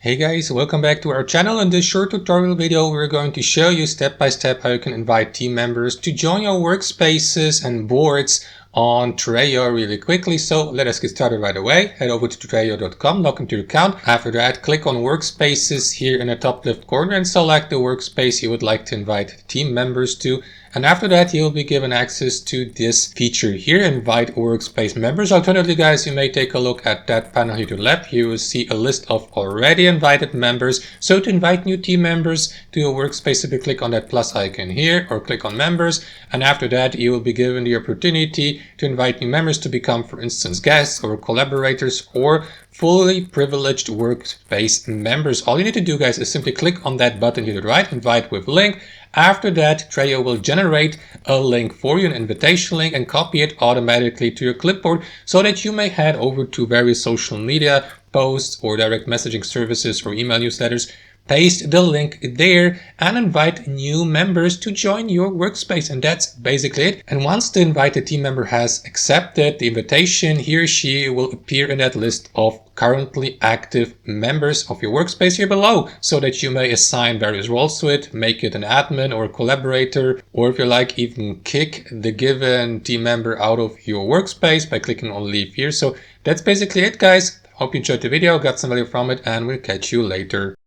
Hey guys, welcome back to our channel. In this short tutorial video, we're going to show you step by step how you can invite team members to join your workspaces and boards on Trello really quickly. So let us get started right away. Head over to Trello.com, log into your account. After that, click on workspaces here in the top left corner and select the workspace you would like to invite team members to. And after that, you'll be given access to this feature here, invite workspace members. Alternatively, guys, you may take a look at that panel here to the left. You will see a list of already invited members. So to invite new team members to your workspace, simply click on that plus icon here or click on members. And after that, you will be given the opportunity to invite new members to become, for instance, guests or collaborators or fully privileged workspace members. All you need to do, guys, is simply click on that button here to the right, invite with link. After that, Trello will generate a link for you, an invitation link, and copy it automatically to your clipboard so that you may head over to various social media posts or direct messaging services or email newsletters. Paste the link there and invite new members to join your workspace, and that's basically it. And once the invited team member has accepted the invitation, he or she will appear in that list of currently active members of your workspace here below, so that you may assign various roles to it, make it an admin or a collaborator, or if you like, even kick the given team member out of your workspace by clicking on leave here. So that's basically it, guys. Hope you enjoyed the video, got some value from it, and we'll catch you later.